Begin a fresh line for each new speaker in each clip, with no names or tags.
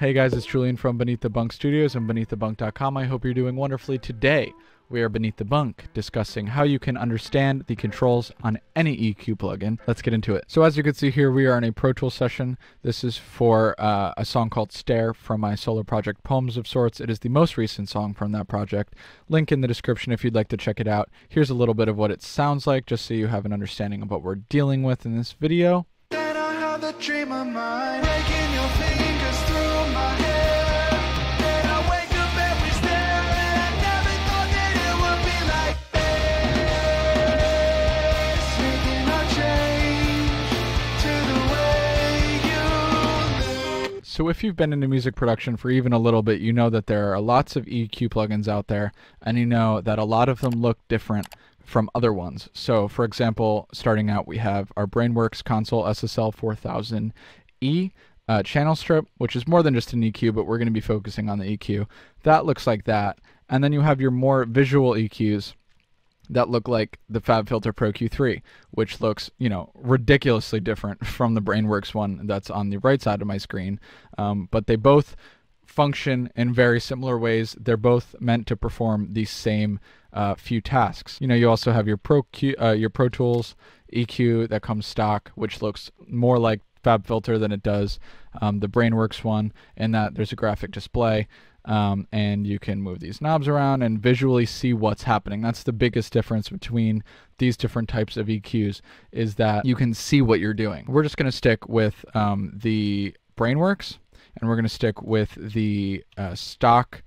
Hey guys, it's Julian from Beneath the Bunk Studios and beneaththebunk.com. I hope you're doing wonderfully. Today, we are Beneath the Bunk, discussing how you can understand the controls on any EQ plugin. Let's get into it. So as you can see here, we are in a Pro Tools session. This is for a song called Stare from my solo project Poems of Sorts. It is the most recent song from that project. Link in the description if you'd like to check it out. Here's a little bit of what it sounds like, just so you have an understanding of what we're dealing with in this video.
Then I have the dream of mine, making your fingers through my hair. Then I wake up and we stare, and I never thought that it would be like this. Making a change to the way you live.
So if you've been into music production for even a little bit, you know that there are lots of EQ plugins out there, and you know that a lot of them look different from other ones. So for example, starting out, we have our Brainworks Console SSL 4000E channel strip, which is more than just an EQ, but we're going to be focusing on the EQ. That looks like that. And then you have your more visual EQs that look like the FabFilter Pro Q3, which looks, you know, ridiculously different from the Brainworks one that's on the right side of my screen. But they both function in very similar ways. They're both meant to perform the same few tasks. You know, you also have your Pro Tools EQ that comes stock, which looks more like FabFilter than it does the Brainworks one, in that there's a graphic display, and you can move these knobs around and visually see what's happening. That's the biggest difference between these different types of EQs, is that you can see what you're doing. We're just going to stick with the Brainworks, and we're going to stick with the stock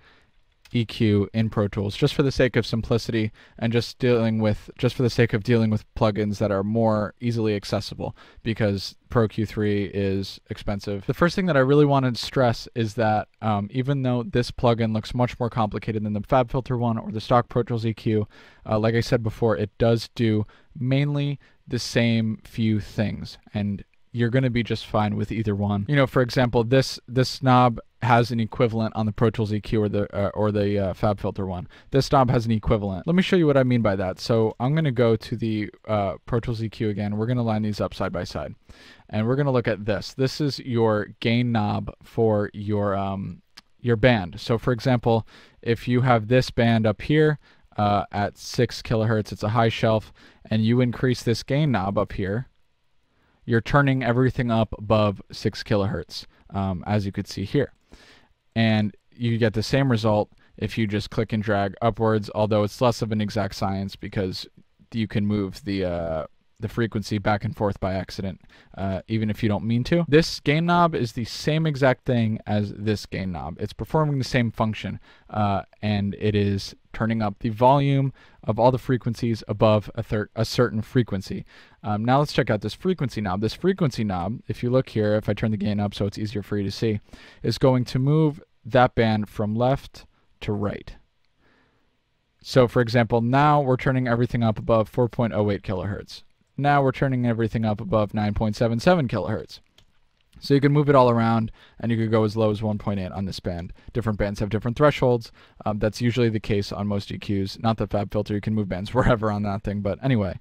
EQ in Pro Tools, just for the sake of simplicity and just for the sake of dealing with plugins that are more easily accessible, because Pro Q3 is expensive. The first thing that I really wanted to stress is that even though this plugin looks much more complicated than the FabFilter one or the stock Pro Tools EQ, like I said before, it does do mainly the same few things, and you're going to be just fine with either one. You know, for example, this knob has an equivalent on the Pro Tools EQ or the FabFilter one. This knob has an equivalent. Let me show you what I mean by that. So I'm going to go to the Pro Tools EQ again. We're going to line these up side by side, and we're going to look at this. This is your gain knob for your band. So for example, if you have this band up here at 6 kilohertz, it's a high shelf, and you increase this gain knob up here, you're turning everything up above 6 kilohertz, as you could see here. And you get the same result if you just click and drag upwards, although it's less of an exact science because you can move the frequency back and forth by accident, even if you don't mean to. This gain knob is the same exact thing as this gain knob. It's performing the same function, and it is turning up the volume of all the frequencies above a certain frequency. Now let's check out this frequency knob. This frequency knob, if you look here, if I turn the gain up so it's easier for you to see, is going to move that band from left to right. So for example, now we're turning everything up above 4.08 kilohertz. Now we're turning everything up above 9.77 kilohertz. So you can move it all around, and you could go as low as 1.8 on this band. Different bands have different thresholds. That's usually the case on most EQs. Not the FabFilter, you can move bands wherever on that thing, but anyway.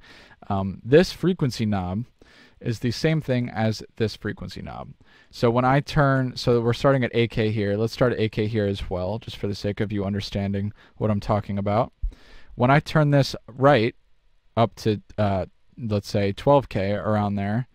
This frequency knob is the same thing as this frequency knob. So when I turn, so we're starting at AK here. Let's start at AK here as well, just for the sake of you understanding what I'm talking about. When I turn this right up to, let's say 12K around there,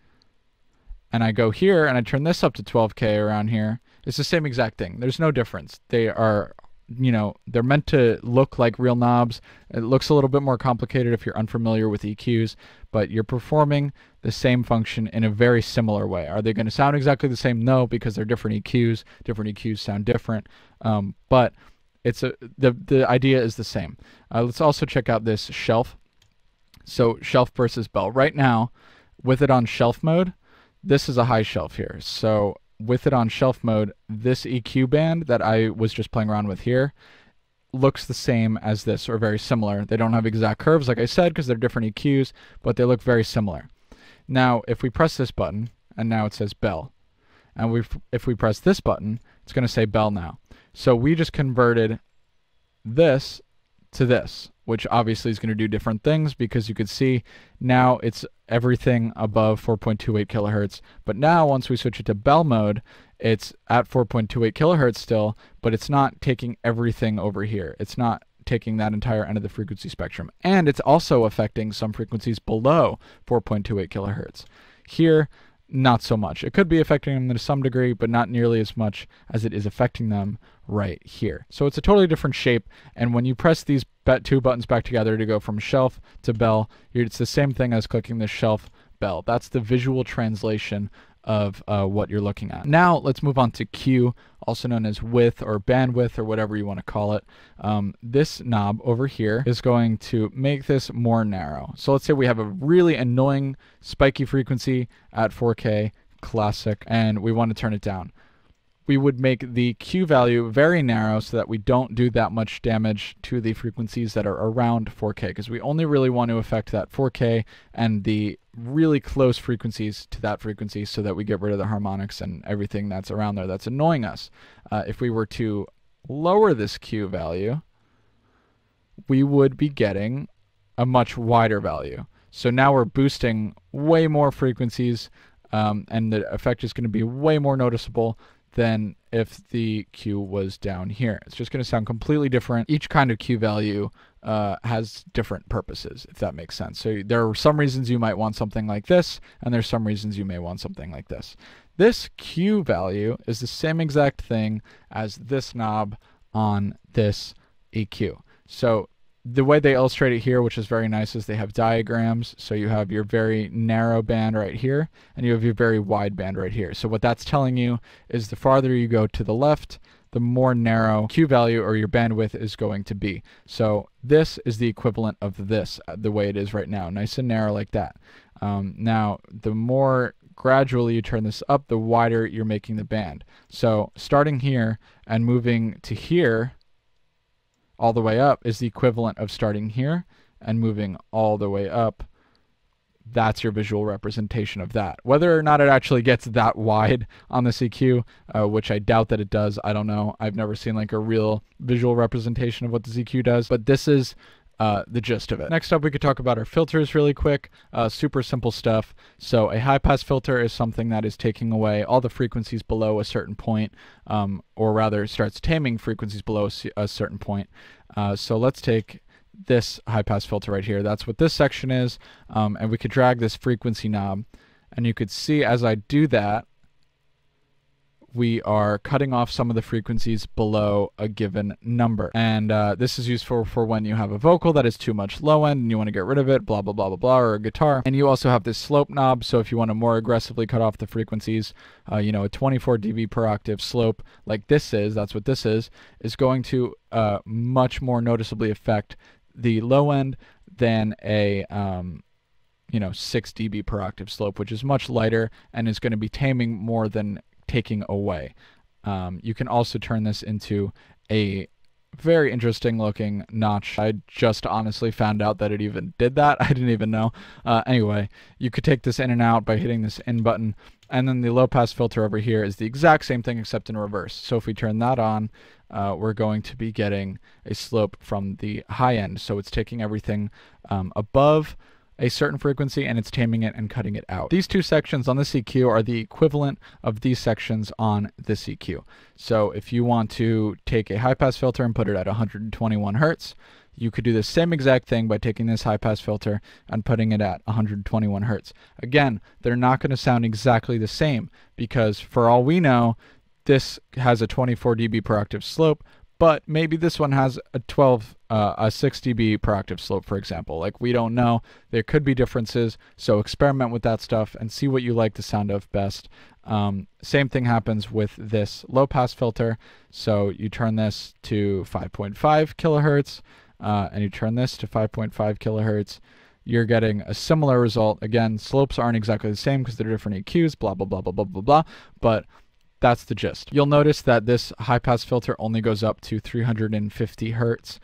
and I go here and I turn this up to 12K around here, it's the same exact thing. There's no difference. They are, you know, they're meant to look like real knobs. It looks a little bit more complicated if you're unfamiliar with EQs, but you're performing the same function in a very similar way. Are they going to sound exactly the same? No, because they're different EQs. Different EQs sound different, but it's the idea is the same. Let's also check out this shelf. So shelf versus bell. Right now, with it on shelf mode, this is a high shelf here. So with it on shelf mode, this EQ band that I was just playing around with here looks the same as this, or very similar. They don't have exact curves, like I said, because they're different EQs, but they look very similar. Now, if we press this button, and now it says bell, and if we press this button, it's going to say bell now. So we just converted this to this. which obviously is going to do different things, because you could see now it's everything above 4.28 kilohertz. But now once we switch it to bell mode, it's at 4.28 kilohertz still, but it's not taking everything over here. It's not taking that entire end of the frequency spectrum. And it's also affecting some frequencies below 4.28 kilohertz. Here, not so much. It could be affecting them to some degree, but not nearly as much as it is affecting them right here. So it's a totally different shape, and when you press these two buttons back together to go from shelf to bell, it's the same thing as clicking the shelf bell. That's the visual translation of what you're looking at. Now let's move on to Q, also known as width or bandwidth or whatever you want to call it. This knob over here is going to make this more narrow. So let's say we have a really annoying spiky frequency at 4K classic and we want to turn it down. We would make the Q value very narrow so that we don't do that much damage to the frequencies that are around 4K, because we only really want to affect that 4K and the really close frequencies to that frequency so that we get rid of the harmonics and everything that's around there that's annoying us. If we were to lower this Q value, we would be getting a much wider value. So now we're boosting way more frequencies, and the effect is going to be way more noticeable than if the Q was down here. It's just going to sound completely different. Each kind of Q value has different purposes, if that makes sense. So there are some reasons you might want something like this, and there's some reasons you may want something like this. This Q value is the same exact thing as this knob on this EQ. So the way they illustrate it here, which is very nice, is they have diagrams. So you have your very narrow band right here, and you have your very wide band right here. So what that's telling you is the farther you go to the left, the more narrow Q value or your bandwidth is going to be. So this is the equivalent of this, the way it is right now, nice and narrow like that. Now, the more gradually you turn this up, the wider you're making the band. So starting here and moving to here, all the way up, is the equivalent of starting here and moving all the way up. That's your visual representation of that. Whether or not it actually gets that wide on the EQ, which I doubt that it does, I don't know. I've never seen like a real visual representation of what the EQ does, but this is the gist of it. Next up, we could talk about our filters really quick. Super simple stuff. So a high-pass filter is something that is taking away all the frequencies below a certain point, or rather starts taming frequencies below a certain point. So let's take this high-pass filter right here. That's what this section is, and we could drag this frequency knob, and you could see as I do that, we are cutting off some of the frequencies below a given number. And this is useful for when you have a vocal that is too much low end and you want to get rid of it, blah, blah, blah, blah, blah, or a guitar. And you also have this slope knob, so if you want to more aggressively cut off the frequencies, you know, a 24 dB per octave slope like this is, that's what this is going to much more noticeably affect the low end than a you know, 6 dB per octave slope, which is much lighter and is going to be taming more than taking away. You can also turn this into a very interesting looking notch. I just honestly found out that it even did that. I didn't even know. Anyway, you could take this in and out by hitting this in button, and then the low pass filter over here is the exact same thing except in reverse. So if we turn that on, we're going to be getting a slope from the high end. So it's taking everything above a certain frequency and it's taming it and cutting it out. These two sections on this EQ are the equivalent of these sections on this EQ. So if you want to take a high pass filter and put it at 121 Hertz, you could do the same exact thing by taking this high pass filter and putting it at 121 Hertz. Again, they're not going to sound exactly the same because for all we know, this has a 24 dB per octave slope, but maybe this one has a 6 dB per octave slope, for example. Like, we don't know. There could be differences, so experiment with that stuff and see what you like the sound of best. Same thing happens with this low pass filter. So you turn this to 5.5 kilohertz, and you turn this to 5.5 kilohertz. You're getting a similar result. Again, slopes aren't exactly the same because they're different EQs, blah, blah, blah, blah, blah, blah, blah, but that's the gist. You'll notice that this high-pass filter only goes up to 350 Hertz.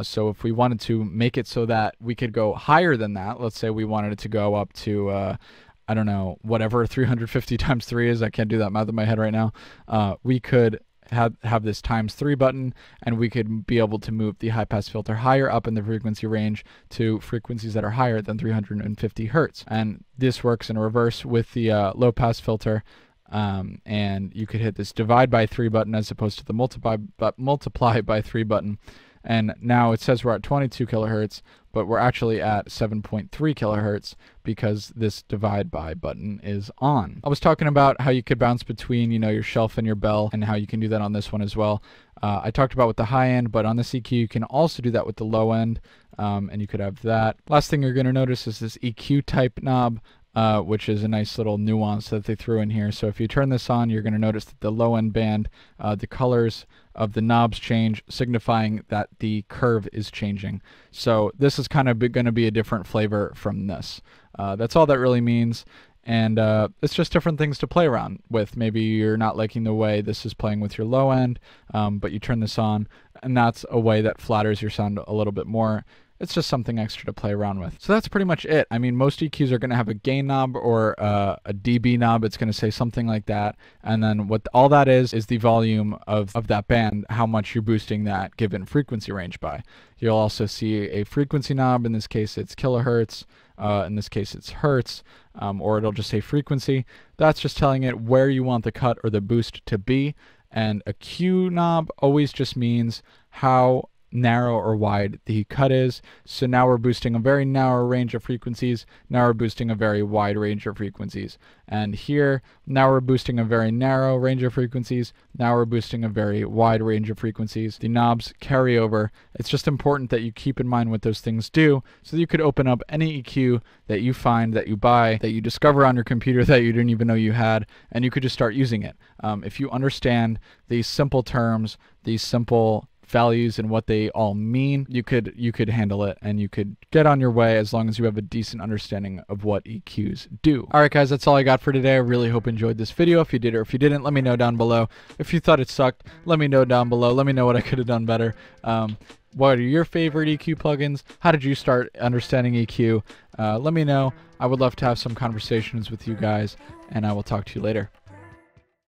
So if we wanted to make it so that we could go higher than that, let's say we wanted it to go up to, I don't know, whatever 350 times 3 is, I can't do that math in my head right now, we could have this ×3 button, and we could be able to move the high pass filter higher up in the frequency range to frequencies that are higher than 350 hertz. And this works in reverse with the low pass filter. And you could hit this divide by 3 button as opposed to the multiply by 3 button. And now it says we're at 22 kilohertz, but we're actually at 7.3 kilohertz because this divide by button is on. I was talking about how you could bounce between, your shelf and your bell, and how you can do that on this one as well. I talked about with the high end, but on this EQ you can also do that with the low end, and you could have that. Last thing you're going to notice is this EQ type knob, which is a nice little nuance that they threw in here. So if you turn this on, you're going to notice that the low end band, the colors of the knobs change, signifying that the curve is changing. So this is kind of going to be a different flavor from this. That's all that really means. And it's just different things to play around with. Maybe you're not liking the way this is playing with your low end, but you turn this on, and that's a way that flatters your sound a little bit more. It's just something extra to play around with. So that's pretty much it. I mean, most EQs are going to have a gain knob or a dB knob. It's going to say something like that. And then what all that is the volume of that band, how much you're boosting that given frequency range by. You'll also see a frequency knob. In this case, it's kilohertz. In this case, it's hertz. Or it'll just say frequency. That's just telling it where you want the cut or the boost to be. And a Q knob always just means how narrow or wide the cut is. So now we're boosting a very narrow range of frequencies. Now we're boosting a very wide range of frequencies. And here, now we're boosting a very narrow range of frequencies. Now we're boosting a very wide range of frequencies. The knobs carry over. It's just important that you keep in mind what those things do, so that you could open up any EQ that you find, that you buy, that you discover on your computer that you didn't even know you had, and you could just start using it. If you understand these simple terms, these simple values and what they all mean, you could handle it, and you could get on your way as long as you have a decent understanding of what EQs do. Alright guys, that's all I got for today. I really hope you enjoyed this video. If you did or if you didn't, let me know down below. If you thought it sucked, let me know down below. Let me know what I could have done better. What are your favorite EQ plugins? How did you start understanding EQ? Let me know. I would love to have some conversations with you guys, and I will talk to you later.